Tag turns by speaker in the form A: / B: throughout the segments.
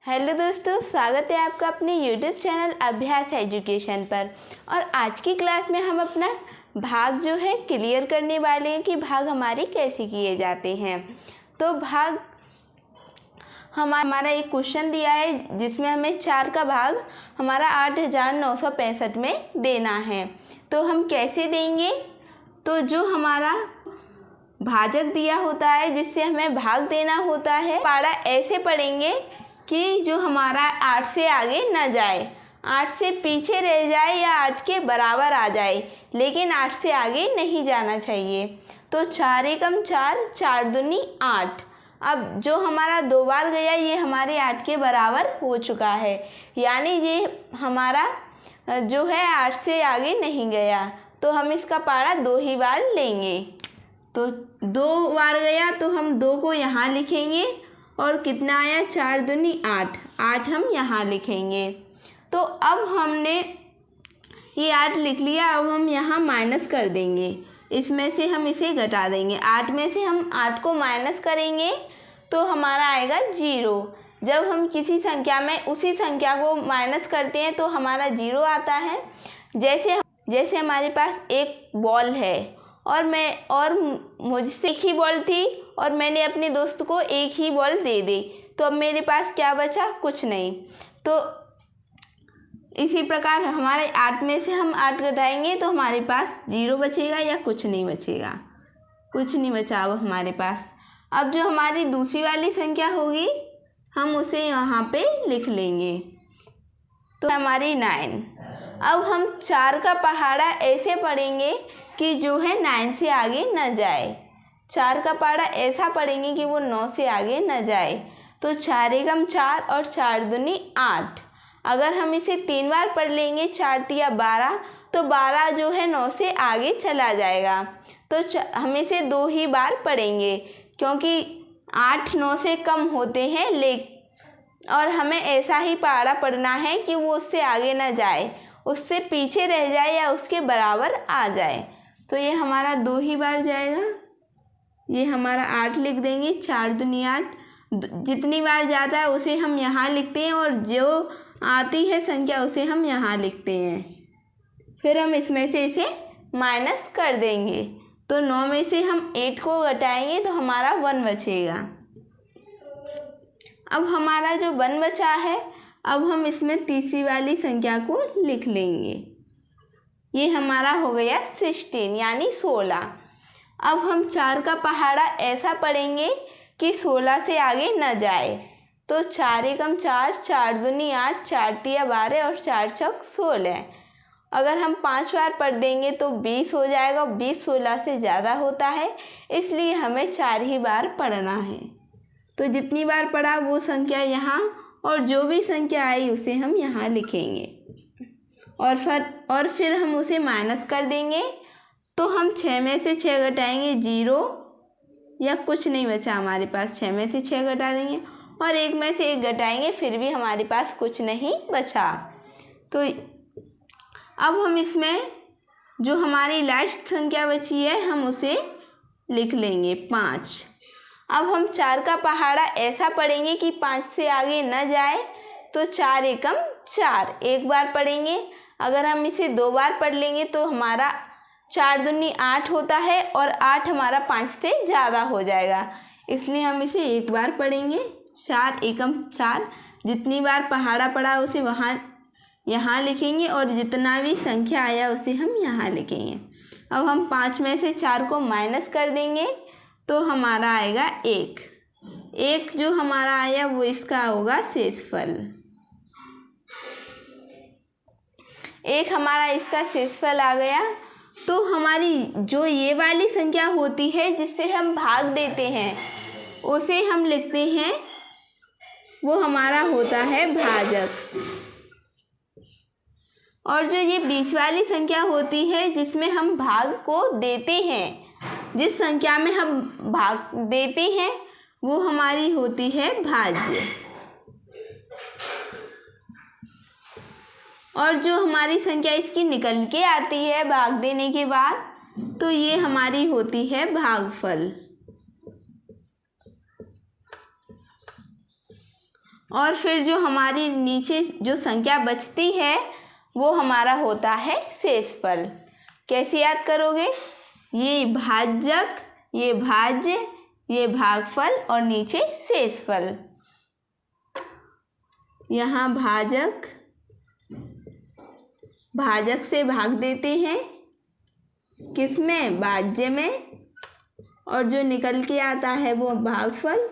A: Hello दोस्तों, स्वागत है आपका अपने यूट्यूब चैनल अभ्यास एजुकेशन पर। और आज की क्लास में हम अपना भाग जो है क्लियर करने वाले हैं कि भाग हमारे कैसे किए जाते हैं। तो भाग हमारा एक क्वेश्चन दिया है जिसमें हमें 4 का भाग हमारा 8965 में देना है। तो हम कैसे देंगे? तो जो हमारा भाजक दिया होता है जिससे हमें भाग देना होता है, पारा ऐसे पढ़ेंगे कि जो हमारा 8 से आगे न जाए, 8 से पीछे रह जाए या 8 के बराबर आ जाए, लेकिन 8 से आगे नहीं जाना चाहिए। तो 4 एकम 4, 4 दूनी 8। अब जो हमारा 2 बार गया ये हमारे 8 के बराबर हो चुका है, यानी ये हमारा जो है 8 से आगे नहीं गया। तो हम इसका पारा 2 ही बार लेंगे। तो 2 बार गया तो हम 2 को यहाँ लिखेंगे और कितना आया 4 दूनी 8, 8 हम यहाँ लिखेंगे। तो अब हमने ये 8 लिख लिया। अब हम यहाँ माइनस कर देंगे, इसमें से हम इसे घटा देंगे। 8 में से हम 8 को माइनस करेंगे तो हमारा आएगा 0। जब हम किसी संख्या में उसी संख्या को माइनस करते हैं तो हमारा 0 आता है। जैसे हमारे पास एक बॉल है और मुझसे एक ही बॉल थी और मैंने अपने दोस्त को एक ही बॉल दे दी, तो अब मेरे पास क्या बचा? कुछ नहीं। तो इसी प्रकार हमारे 8 में से हम 8 घटाएंगे तो हमारे पास 0 बचेगा या कुछ नहीं बचेगा? कुछ नहीं बचा अब हमारे पास। अब जो हमारी दूसरी वाली संख्या होगी हम उसे यहाँ पे लिख लेंगे। तो हमारी 9। अब हम 4 का पहाड़ा ऐसे पढ़ेंगे कि जो है 9 से आगे न जाए। 4 का पहाड़ा ऐसा पढ़ेंगे कि वो 9 से आगे न जाए। तो 4 एकम 4 और 4 दूनी 8। अगर हम इसे 3 बार पढ़ लेंगे, 4 तिया 12, तो 12 जो है 9 से आगे चला जाएगा। तो हम इसे 2 ही बार पढ़ेंगे क्योंकि 8 9 से कम होते हैं, और हमें ऐसा ही पहाड़ा पढ़ना है कि वो उससे आगे न जाए, उससे पीछे रह जाए या उसके बराबर आ जाए। तो ये हमारा 2 ही बार जाएगा। ये हमारा 8 लिख देंगे, 4 दूनी 8। जितनी बार जाता है उसे हम यहाँ लिखते हैं और जो आती है संख्या उसे हम यहाँ लिखते हैं। फिर हम इसमें से इसे माइनस कर देंगे। तो 9 में से हम 8 को घटाएंगे तो हमारा 1 बचेगा। अब हमारा जो 1 बचा है, अब हम इसमें तीसरी वाली संख्या को लिख लेंगे। ये हमारा हो गया 16 यानी 16। अब हम 4 का पहाड़ा ऐसा पढ़ेंगे कि 16 से आगे न जाए। तो 4 एकम 4, 4 दूनी 8, 4 तिया 12 और 4 चौक 16। अगर हम 5 बार पढ़ देंगे तो 20 हो जाएगा। 20 16 से ज़्यादा होता है, इसलिए हमें 4 ही बार पढ़ना है। तो जितनी बार पढ़ा वो संख्या यहाँ, और जो भी संख्या आई उसे हम यहाँ लिखेंगे और फिर हम उसे माइनस कर देंगे। तो हम 6 में से 6 घटाएंगे, 0 या कुछ नहीं बचा हमारे पास। 6 में से 6 घटा देंगे और 1 में से 1 घटाएंगे, फिर भी हमारे पास कुछ नहीं बचा। तो अब हम इसमें जो हमारी लास्ट संख्या बची है हम उसे लिख लेंगे 5। अब हम 4 का पहाड़ा ऐसा पढ़ेंगे कि 5 से आगे न जाए। तो 4 एकम 4 एक बार पढ़ेंगे। अगर हम इसे 2 बार पढ़ लेंगे तो हमारा 4 दूनी 8 होता है और 8 हमारा 5 से ज़्यादा हो जाएगा, इसलिए हम इसे एक बार पढ़ेंगे। 4 एकम 4। जितनी बार पहाड़ा पढ़ा उसे यहाँ लिखेंगे और जितना भी संख्या आया उसे हम यहाँ लिखेंगे। अब हम 5 में से 4 को माइनस कर देंगे तो हमारा आएगा 1। 1 जो हमारा आया वो इसका होगा शेषफल। 1 हमारा इसका शेषफल आ गया। तो हमारी जो ये वाली संख्या होती है जिससे हम भाग देते हैं उसे हम लिखते हैं, वो हमारा होता है भाजक। और जो ये बीच वाली संख्या होती है जिसमें हम भाग को देते हैं, जिस संख्या में हम भाग देते हैं वो हमारी होती है भाज्य। और जो हमारी संख्या इसकी निकल के आती है भाग देने के बाद, तो ये हमारी होती है भागफल। और फिर जो हमारी नीचे जो संख्या बचती है वो हमारा होता है शेषफल। कैसे याद करोगे? ये भाजक, ये भाज्य, ये भागफल और नीचे शेषफल। यहाँ भाजक, भाजक से भाग देते हैं किसमें? भाज्य में, और जो निकल के आता है वो भागफल,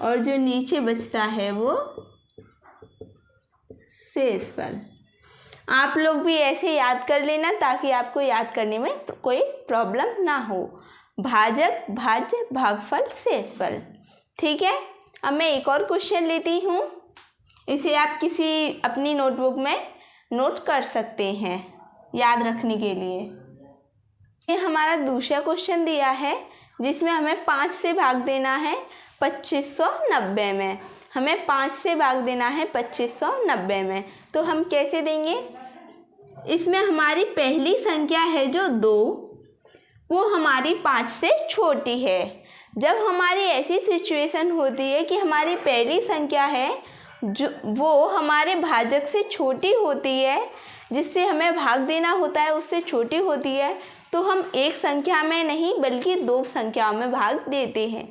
A: और जो नीचे बचता है वो शेषफल। आप लोग भी ऐसे याद कर लेना ताकि आपको याद करने में कोई प्रॉब्लम ना हो। भाजक, भाज्य, भागफल, शेषफल। ठीक है, अब मैं एक और क्वेश्चन लेती हूँ। इसे आप किसी अपनी नोटबुक में नोट कर सकते हैं याद रखने के लिए। ये हमारा दूसरा क्वेश्चन दिया है जिसमें हमें 5 से भाग देना है 2590 में। हमें 5 से भाग देना है 2590 में। तो हम कैसे देंगे? इसमें हमारी पहली संख्या है जो 2, वो हमारी 5 से छोटी है। जब हमारी ऐसी सिचुएशन होती है कि हमारी पहली संख्या है जो वो हमारे भाजक से छोटी होती है, जिससे हमें भाग देना होता है उससे छोटी होती है, तो हम एक संख्या में नहीं बल्कि 2 संख्याओं में भाग देते हैं।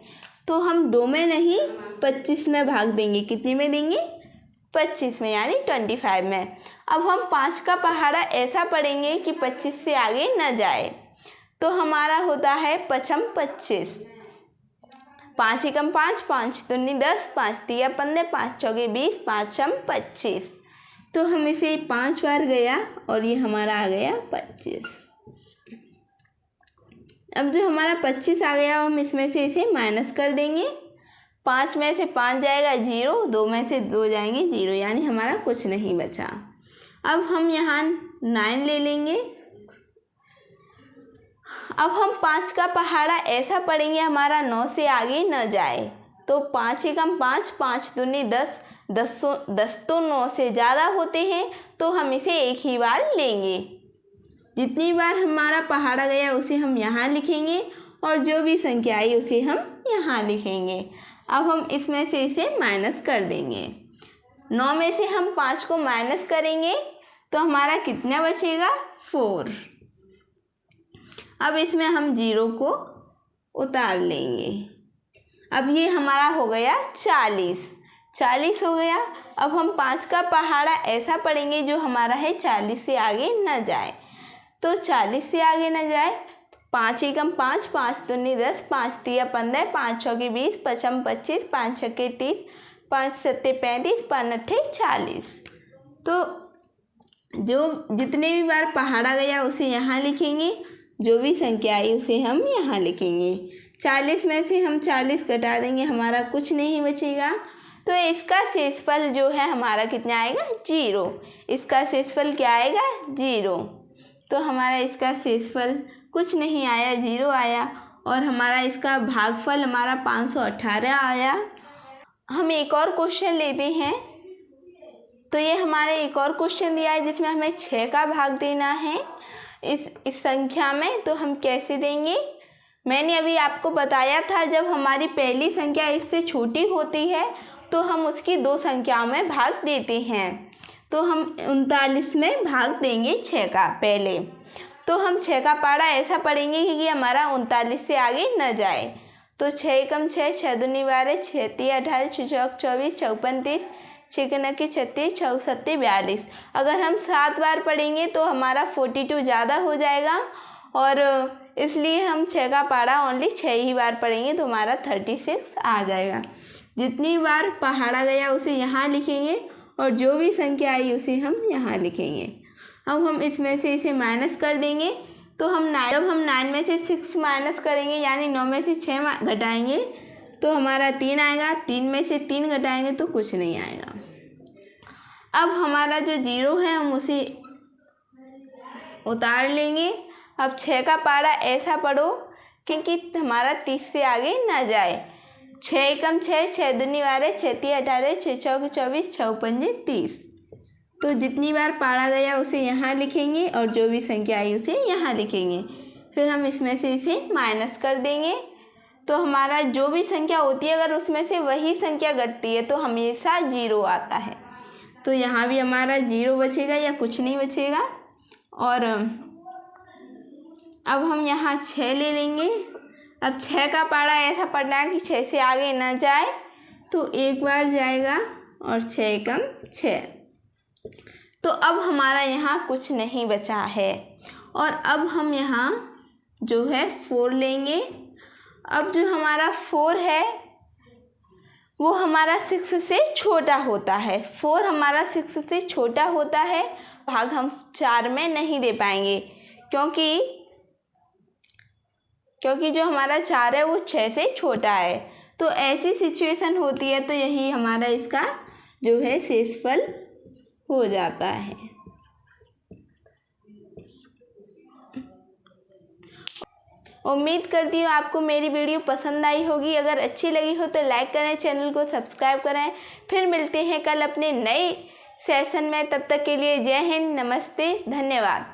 A: तो हम 2 में नहीं 25 में भाग देंगे। कितने में देंगे? 25 में, यानी 25 में। अब हम 5 का पहाड़ा ऐसा पढ़ेंगे कि 25 से आगे न जाए। तो हमारा होता है 5 25, 5 एकम 5, 5 दूनी 10, 5 तिया 15, 5 चौके 20, 5 25। तो हम इसे 5 बार गया और ये हमारा आ गया 25। अब जो हमारा 25 आ गया हम इसमें से इसे माइनस कर देंगे। 5 में से 5 जाएगा 0, 2 में से 2 जाएंगे 0, यानी हमारा कुछ नहीं बचा। अब हम यहाँ 9 ले लेंगे। अब हम 5 का पहाड़ा ऐसा पढ़ेंगे हमारा 9 से आगे न जाए। तो 5 एकम 5, 5 दूनी 10, 10 तो 9 से ज़्यादा होते हैं, तो हम इसे एक ही बार लेंगे। जितनी बार हमारा पहाड़ा गया उसे हम यहाँ लिखेंगे और जो भी संख्या आई उसे हम यहाँ लिखेंगे। अब हम इसमें से इसे माइनस कर देंगे। 9 में से हम 5 को माइनस करेंगे तो हमारा कितना बचेगा? 4। अब इसमें हम 0 को उतार लेंगे। अब ये हमारा हो गया 40 हो गया। अब हम 5 का पहाड़ा ऐसा पढ़ेंगे जो हमारा है 40 से आगे न जाए। तो 40 से आगे न जाए, 5 एकम 5, 5 दूनी 10, 5 तिया 15, 5 चौके 20, 5 25, 5 छक्के 30, 5 सत्ते 35, 5 अट्ठे 40। तो जो जितने भी बार पहाड़ा गया उसे यहाँ लिखेंगे, जो भी संख्या आई उसे हम यहाँ लिखेंगे। 40 में से हम 40 घटा देंगे, हमारा कुछ नहीं बचेगा। तो इसका शेषफल जो है हमारा कितना आएगा? 0। इसका शेषफल क्या आएगा? 0। तो हमारा इसका शेषफल कुछ नहीं आया, 0 आया। और हमारा इसका भागफल हमारा 518 आया। हम एक और क्वेश्चन लेते हैं। तो ये हमारे एक और क्वेश्चन दिया है जिसमें हमें 6 का भाग देना है इस संख्या में। तो हम कैसे देंगे? मैंने अभी आपको बताया था, जब हमारी पहली संख्या इससे छोटी होती है तो हम उसकी 2 संख्याओं में भाग देते हैं। तो हम 39 में भाग देंगे 6 का पहले। तो हम 6 का पहाड़ा ऐसा पढ़ेंगे कि हमारा 39 से आगे न जाए। तो 6 एकम 6, 6 दूनी 12, 6 तिया 18, 6 चौक 24, 54 30, 6 नक्की 36, 6 सत्ते 42। अगर हम 7 बार पढ़ेंगे तो हमारा 42 ज़्यादा हो जाएगा, और इसलिए हम 6 का पहाड़ा ओनली 6 ही बार पढ़ेंगे तो हमारा 36 आ जाएगा। जितनी बार पहाड़ा गया उसे यहाँ लिखेंगे और जो भी संख्या आई उसे हम यहाँ लिखेंगे। अब हम इसमें से इसे माइनस कर देंगे। तो जब हम 9 में से 6 माइनस करेंगे, यानी 9 में से 6 घटाएंगे तो हमारा 3 आएगा। 3 में से 3 घटाएंगे तो कुछ नहीं आएगा। अब हमारा जो 0 है हम उसे उतार लेंगे। अब 6 का पहाड़ा ऐसा पढ़ो क्योंकि हमारा 30 से आगे ना जाए। 6 एकम 6, 6 दूनी 12, 6 तिया 18, 6 चौक 24, 6 पंजे 30। तो जितनी बार पढ़ा गया उसे यहाँ लिखेंगे और जो भी संख्या आई उसे यहाँ लिखेंगे। फिर हम इसमें से इसे माइनस कर देंगे। तो हमारा जो भी संख्या होती है अगर उसमें से वही संख्या घटती है तो हमेशा 0 आता है। तो यहाँ भी हमारा 0 बचेगा या कुछ नहीं बचेगा। और अब हम यहाँ 6 ले लेंगे। अब 6 का पारा ऐसा पढ़ना है कि 6 से आगे ना जाए, तो एक बार जाएगा और 6 एकम 6। तो अब हमारा यहाँ कुछ नहीं बचा है। और अब हम यहाँ जो है 4 लेंगे। अब जो हमारा 4 है वो हमारा 6 से छोटा होता है। 4 हमारा 6 से छोटा होता है, भाग हम 4 में नहीं दे पाएंगे क्योंकि जो हमारा 4 है वो 6 से छोटा है। तो ऐसी सिचुएशन होती है, तो यही हमारा इसका जो है शेषफल हो जाता है। उम्मीद करती हूँ आपको मेरी वीडियो पसंद आई होगी। अगर अच्छी लगी हो तो लाइक करें, चैनल को सब्सक्राइब करें। फिर मिलते हैं कल अपने नए सेशन में। तब तक के लिए जय हिंद, नमस्ते, धन्यवाद।